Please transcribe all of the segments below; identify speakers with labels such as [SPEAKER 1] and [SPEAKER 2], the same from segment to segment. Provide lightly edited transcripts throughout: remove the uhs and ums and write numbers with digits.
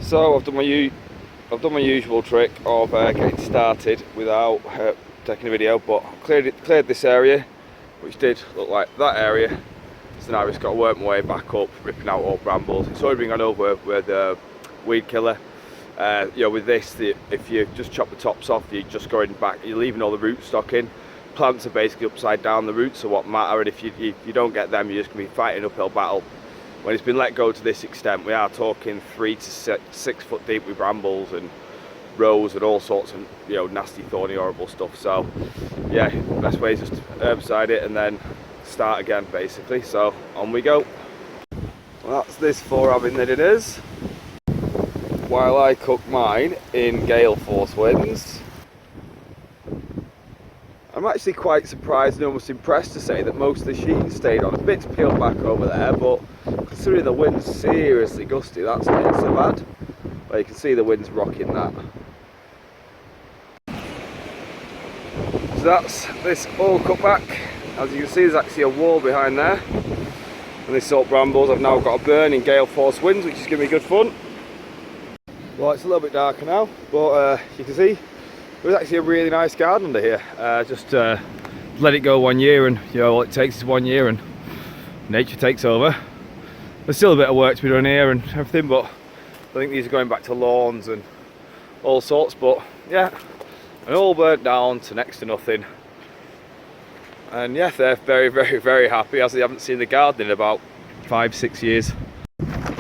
[SPEAKER 1] So I've done my usual trick of getting started without taking a video, but cleared this area, which did look like that area. So now I've just got to work my way back up, ripping out all brambles. It's already been gone over with the weed killer. With this, if you just chop the tops off, you're just going back, you're leaving all the rootstock in. Plants are basically upside down, the roots are what matter, and if you don't get them, you're just going to be fighting an uphill battle. When it's been let go to this extent, we are talking 3 to 6 foot deep with brambles and rows and all sorts of nasty, thorny, horrible stuff. So yeah, best way is just herbicide it and then start again basically. So on we go. Well, that's this foramming that it is. While I cook mine in gale force winds, I'm actually quite surprised and almost impressed to say that most of the sheeting stayed on. A bit's peeled back over there, but considering the wind's seriously gusty, that's not so bad. But you can see the wind's rocking that. So that's this all cut back. As you can see, there's actually a wall behind there. And this salt brambles I've now got to burn in gale force winds, which is giving me good fun. Well, it's a little bit darker now, but you can see there's actually a really nice garden under here. Just let it go 1 year, and all it takes is 1 year and nature takes over. There's still a bit of work to be done here and everything, but I think these are going back to lawns and all sorts. But yeah, and all burnt down to next to nothing. And yeah, they're very, very, very happy, as they haven't seen the garden in about 5-6 years.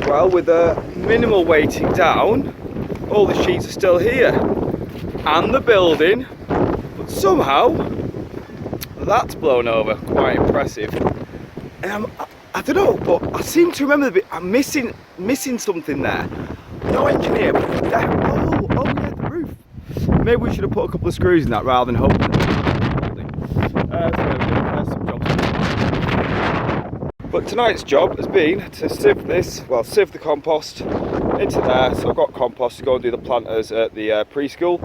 [SPEAKER 1] Well, with the minimal weighting down, all the sheets are still here and the building, but somehow that's blown over. Quite impressive. And I don't know, but I seem to remember I'm missing something there. No engineer, but oh yeah, the roof. Maybe we should have put a couple of screws in that rather than hoping. But tonight's job has been to sieve the compost into there. So I've got compost to go and do the planters at the preschool.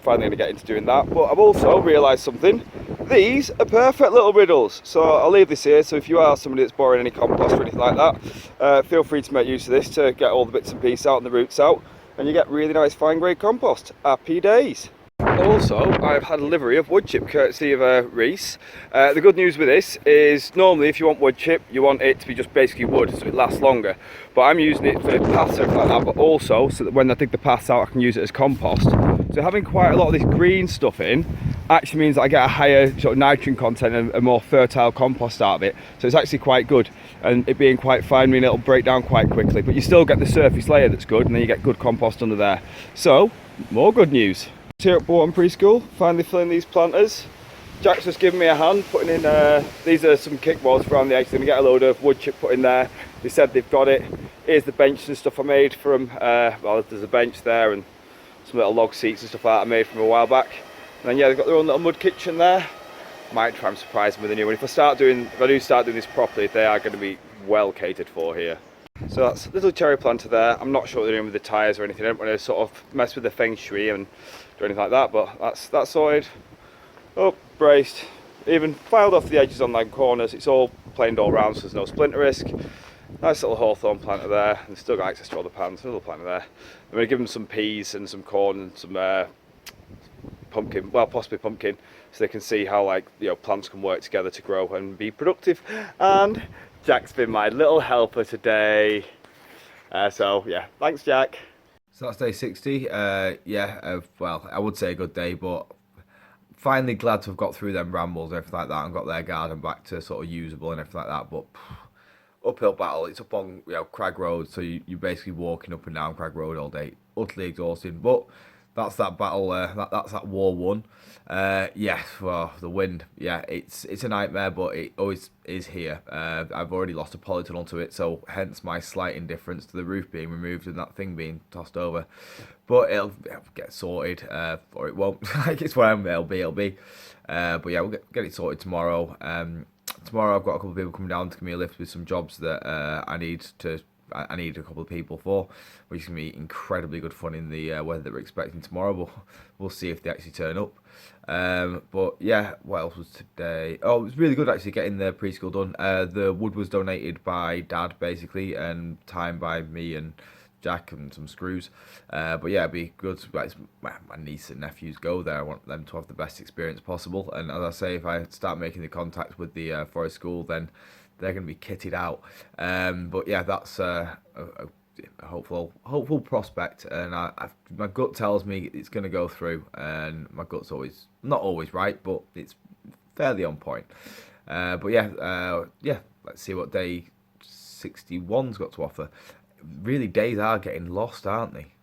[SPEAKER 1] Finally going to get into doing that. But I've also realised something. These are perfect little riddles. So I'll leave this here. So if you are somebody that's borrowing any compost or anything like that, feel free to make use of this to get all the bits and pieces out and the roots out. And you get really nice fine grade compost. Happy days. Also, I've had a livery of wood chip courtesy of Reese. The good news with this is normally if you want wood chip, you want it to be just basically wood so it lasts longer. But I'm using it for paths and like that, but also so that when I dig the paths out I can use it as compost. So having quite a lot of this green stuff in actually means that I get a higher sort of nitrogen content and a more fertile compost out of it. So it's actually quite good, and it being quite fine means it'll break down quite quickly, but you still get the surface layer that's good, and then you get good compost under there. So more good news. Here at Bourton Preschool, finally filling these planters. Jack's just given me a hand putting in, these are some kickboards around the edge. They're going to get a load of wood chip put in there. They said they've got it. Here's the bench and stuff I made from, well, there's a bench there and some little log seats and stuff like that I made from a while back. And then yeah, they've got their own little mud kitchen there. Might try and surprise them with a new one. If I do start doing this properly, they are going to be well catered for here. So that's a little cherry planter there. I'm not sure what they're doing with the tyres or anything. I don't want to sort of mess with the feng shui and do anything like that, but that's sorted. Oh, braced. Even filed off the edges on the corners. It's all planed all round, so there's no splinter risk. Nice little hawthorn planter there, and still got access to all the plants. Another planter there. I'm going to give them some peas and some corn and some pumpkin, well, possibly pumpkin, so they can see how plants can work together to grow and be productive. And Jack's been my little helper today. So yeah, thanks Jack. So that's day 60. Well, I would say a good day, but finally glad to have got through them brambles and everything like that and got their garden back to sort of usable and everything like that. But uphill battle, it's up on Crag Road, so you're basically walking up and down Crag Road all day. Utterly exhausting, but that's that battle. That's that war won. Well, the wind. Yeah, it's a nightmare, but it always is here. I've already lost a polytunnel to it, so hence my slight indifference to the roof being removed and that thing being tossed over. But it'll get sorted, or it won't. It's where it'll be. But yeah, we'll get it sorted tomorrow. Tomorrow I've got a couple of people coming down to give me a lift with some jobs that I need a couple of people for, which is going to be incredibly good fun in the weather that we're expecting tomorrow, but we'll see if they actually turn up. But yeah, what else was today? Oh, it was really good actually getting the preschool done. The wood was donated by Dad basically, and time by me and
[SPEAKER 2] jack and some screws. But yeah, it'd be good. Like, my niece and nephews go there. I want them to have the best experience possible. And as I say, if I start making the contact with the forest school, then they're going to be kitted out. But yeah, that's a hopeful prospect, and my gut tells me it's going to go through, and my gut's always not always right, but it's fairly on point. But yeah, let's see what day 61's got to offer. Really, days are getting lost, aren't they?